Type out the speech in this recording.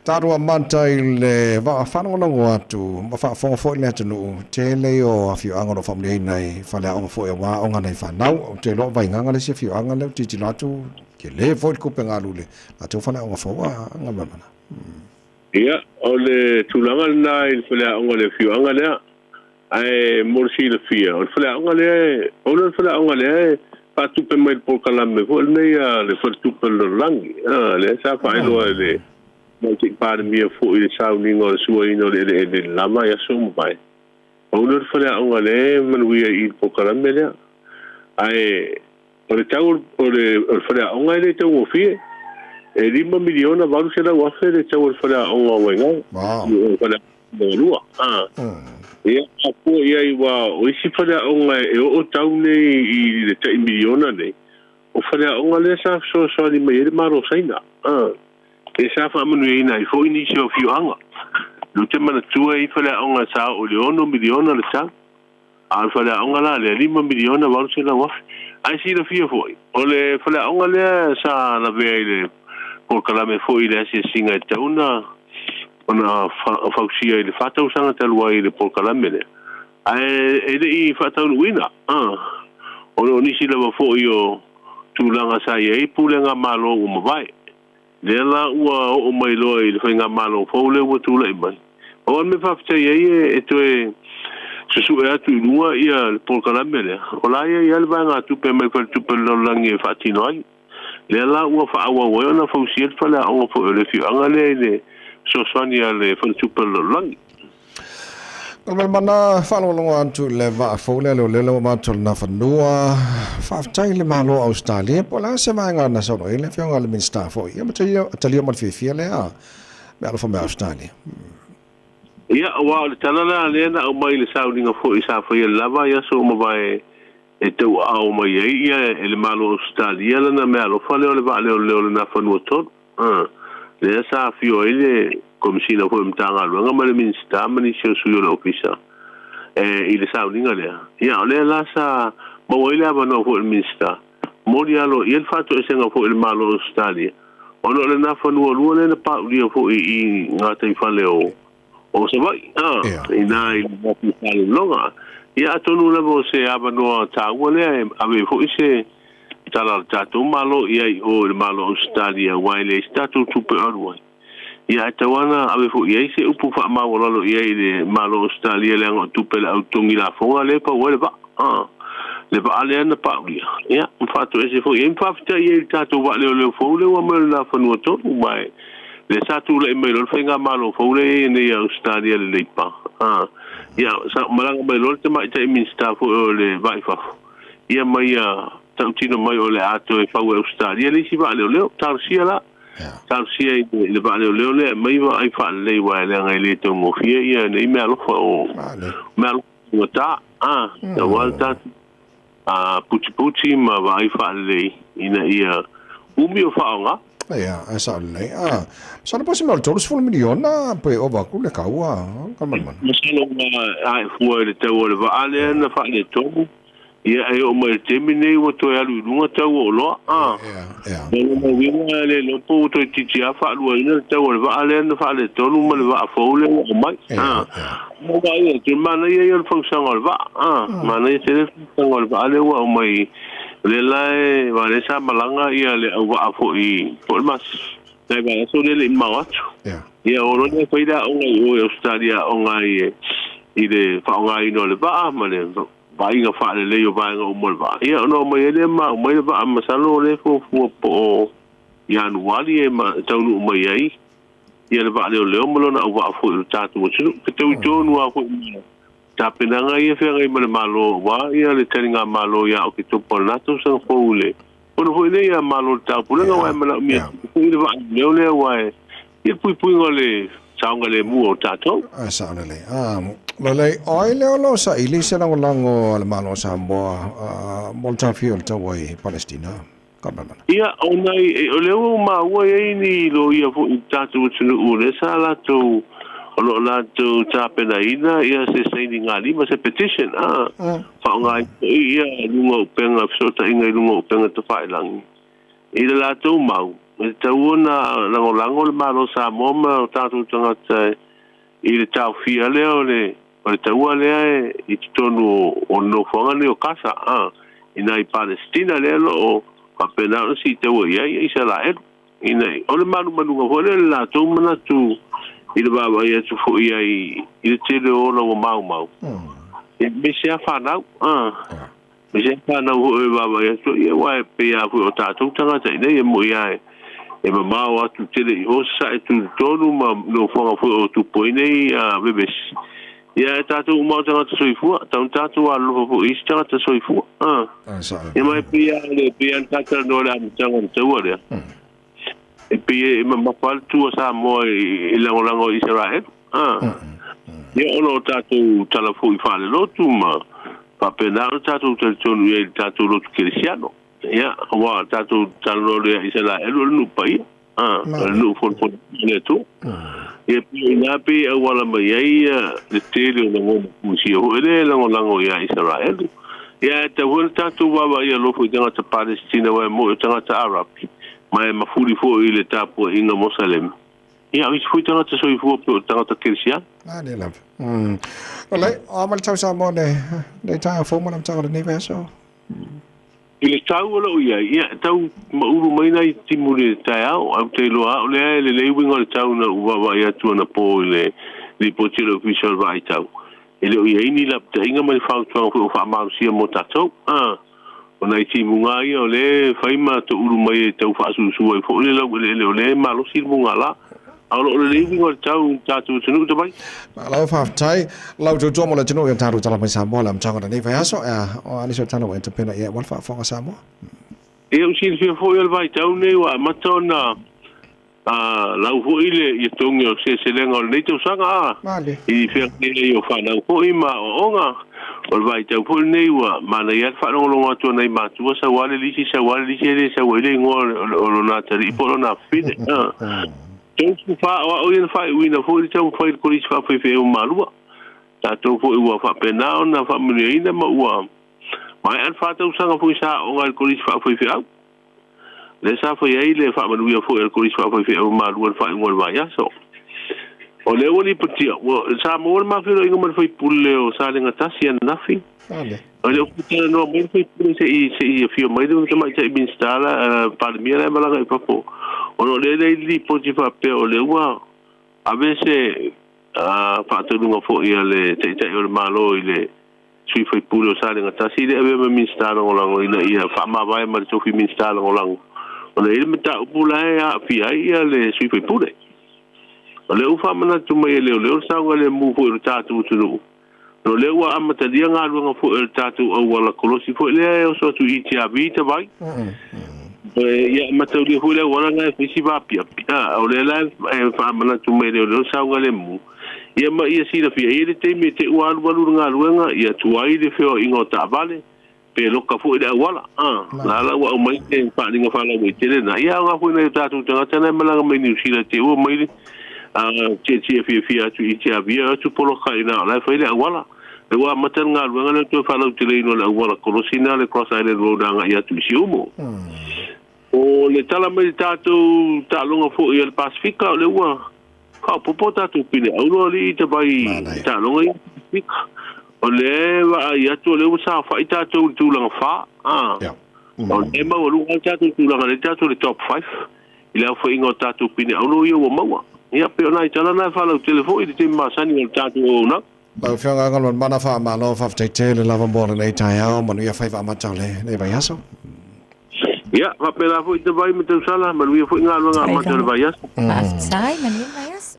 Tarua mantai le va whanonga watu, ma wha fo le atanu, te leo a whio anga no whamlei nei, whale aonga fo e wā onga nei whanau, te lo vai nganga le se whio anga leo, titi latu, ke le fo i kupe ngā lule, a te whale aonga fo wā, anga mamana. Ia, o le tūlanga nā i whale aonga le whio anga lea, ai morsi le whia, o whale aonga lea, o le whale aonga lea, patupe mai po kalame, fo nei le whatupe lo langi, le sa whaeloa le, mai te pāre mia fo i le sauninga o le sua ino le lama ia somo pai. Paula le whale aonga le manuia i po karame lea. Ai, o le tau o le whale aonga le tau o fie. E 5 miliona varu se la wafe le tau o le whale aonga o wenga. O whale aonga rua. Ia, apo ia i wa o isi whale aonga e o tau nei i le 3 miliona nei. O whale aonga le sa so ni mai e le maro saina. E sa fa manu e nai fo ini se o fianga lu te mana tua I fale onga sa o le 1 miliona le sa a fale onga la le 5 miliona va se la wa ai si le fio foi o le fale onga le sa la ve le por kala me foi le se singa te una fausia le fata usanga te lua I le por kala me le ai e le I fata uina o ni si le va foi o tulanga sa ye pulenga malo o mai le la ua o mai loa I le whainga malo fau le ua tūla I mai. O an me whafta iei e toe susu e atu inua ia le polkarame lea. O la ia ia le vanga tupe mai kwa tupe laulangi e whaatino ai. Le la ua whaawa wai ona fau siet whale a onga fau le fiu anga le le soswani a le whale tupe laulangi. Kalmal mana whalongo antu le va fole le lelo matul na fanua whaftai le malo Australia po la se manga na sono ile fionga le minsta fo ia matalio mal fi le a me ala fo me Australia ia wa le talala le na o mai le saulinga fo isa fo ia lava ia so mo vai e tau au mai ia le malo Australia le na me alo fale le va le na fanua tot le sa fio ile komisina fo mtanga luanga ma le minsta mani se suyo le ofisa I le saulinga lea ia le la sa mo ile ava no fo le minsta mori alo ia le fatu esenga fo le malo Australia ono le na fanua lua le na pa ulia fo I ngata I fale o se vai ina I fale longa ia atonu le vo se ava no taua lea ave fo se tala tatu malo ia o le malo Australia waile statu tupe arwai ia tawana ave fu ia se upu fa ma wala lo ia le malo Australia le ngo tupe la utungi la fonga le pa wale ba le ba ale na pa ia fa to ese fu ia fa fta ia tatu wa le fo le wa ma la fa no to mai le sa tu le me lo fa malo fo le ne Australia le pa ia sa malanga me lo te mai te min sta fu le vai fa ia mai tau tino mai o le ato e fa Australia le si va le tar sia la tal sia le va le mai va ai fa le wa le ngai le to mo fie ia nei me alo o me alo ta da volta puti ma va ai fa le ina ia umi o fa nga ia esa le sa po se mal todos fo miliona pe o va ku le kaua kalman man masalo ai fu le te o le va ale na fa le to ia ai o mai temine o to alu lunga tau o lo mo winga le lo po to titi afa lu ina tau o va ale na fa le to lu mo le va fo le o mai mo va ia te mana ia il function o va mana ia se function o va ale o mai le lai va le sa malanga ia le o va fo I por mas dai va so le ma ia o lo ne faida o Australia o ngai I le fa ngai no le va ma le vai nga fa le yo vai nga o mo va ia no mai le ma mai va ma salo le fo po ya nuali e ma tau no mai ai ia le va le mo lo na va fo ta tu chu te tu no a fo ta pena nga ia fe nga ma malo va ia le telinga malo ya o ki to por na to san fo le ono fo le ia malo ta pu nga wa ma mi le va le wa ia pui ngole saunga le mu o tato saunga le Lale, ai leo lo sa ili se lango le malo sa molta fiol ta wai Palestina. Kamana. Ia onai o leo ma wa ni lo ia fu tatu tunu ure sa la to lo la to ta pena ina ia se sai ngali ma se petition fa ngai ia lungo penga so ta inga lungo penga to fa lang. Ila la to mau tauna lango malo sa moma tatu tangata i le tau fia leo le taua lea i tonu o no fonga ni o kasa ina i Palestina leo o papena si taua i Israel ina o le manu ngafole la tau mana tu i le baba ia tu fo ia i le tele o lo mau me se afana me se afana o baba ia tu ia wa pe ia fu o tatu tangata ina ia mo ia e mama o atu tele i hosa e tu tonu ma no fonga fu o tu poine a bebes ia tatu mo tangata soifua tatu a lo fu i tangata soifua e mai pia le pia tata no la tangata tua le e pia mama fal tu sa mo i lango Israel ia ono tatu talafu i fale lo tu ma papena tatu tonu e tatu lo cristiano ya wa tatu talo le Israel lu pai lu fon le tu e pina pe wala mai le tele no musio ele lango ya Israel ya te wol tatu wa ya lo fu tanga Palestina wa mo tanga Arab mai mafuri fo ile tapo inga Jerusalem ya is fu tanga so fu tanga Christian ne la ole amal tau sa mo ne ta fo mo nam tanga ne veso ile tau lo ia tau mauru mai nei timuri tau au te loa le winga le tau na wa ia tu na po le potilo official vai tau ele ia ini la inga mai fa tu fa ma sia mo tatu ona i timunga ia le faima to uru mai tau fa su e fo le ma lo silmunga la alo le winga le tatu tunu te bai la fa tai la jo mo le tunu ia taru tala mai sa mo la mchanga nei vai aso o ani so tano ente pena ia wal fa fonga sa mo e o sil fi fo ia vai tau nei wa matona la fo ile i tongi o se lenga le to sanga i fe i o fa na fo i ma onga o vai tau fo nei wa ma na ia fa no lo to nei ma tu sa wale li sa le sa wale ngol o na tari po na fine tu fa o ia fa wina fo i tau fa ko fa fe o malua ta to fo i wa fa pena na fa mini ina ma wa mai an fa tau sanga fo sa o ngal ko fa fe au le sa fo ia le fa manu ia fo el ko fa fe o malua fa ngol va ya so o le woni putia o sa mo ma fe lo ngol fa pulle o sa le ngata si na fi o le putia no mo fa pulle se fi mai do ma ta bin stala pa mi la mala ga pa o le li poti fa pe o le wa a veces fa tu no fo ia le te o malo ile sui foi pulo sa le ngata si le ave mi stala o lango ina ia fa ma vai ma tu fi mi stala o lango o le il meta pula ia fi ia le sui foi pule o le ufa mana tu mai le sa le mu fo tatu tu no le wa amata dia nga lu nga fo tatu o wala kolosi fo le o so tu iti abita vai ya mata uli hule wala nga fisi va pia o le la fa mana tu mai le sa le mu ia ma ia si la fi ia te me te wa walu nga luenga ia tu ai le feo ingo ta vale pe lo ka fu ida wala la wa mai te pa linga fa la te na ia nga fu na tatu tanga tana mala mai ni si la te o mai che fi tu i avia tu polo ka ina la fa ida wala e wa mata nga luenga le tu fa la te le no la wala ko sina le cross island road nga ia tu si umo o le tala mai tatu ta longa fu i el pacifica le wa ka popo tatu pile au li te bai ta longa i o le wa ia tu le sa fa ita tu langa fa o le ma o lu tatu tu langa le tatu le top 5 ila fo ingo tatu pile au yo wa mawa ia pe ona tala na fa le telefoni te ma sani o tatu o na ba fa nga ngon mana fa ma lo fa te le lava mo le tai au manu ia fa ma tale le vai aso ya va pela fo te vai me te sala manu ia fo nga lo nga ma tale vai aso sai manu vai aso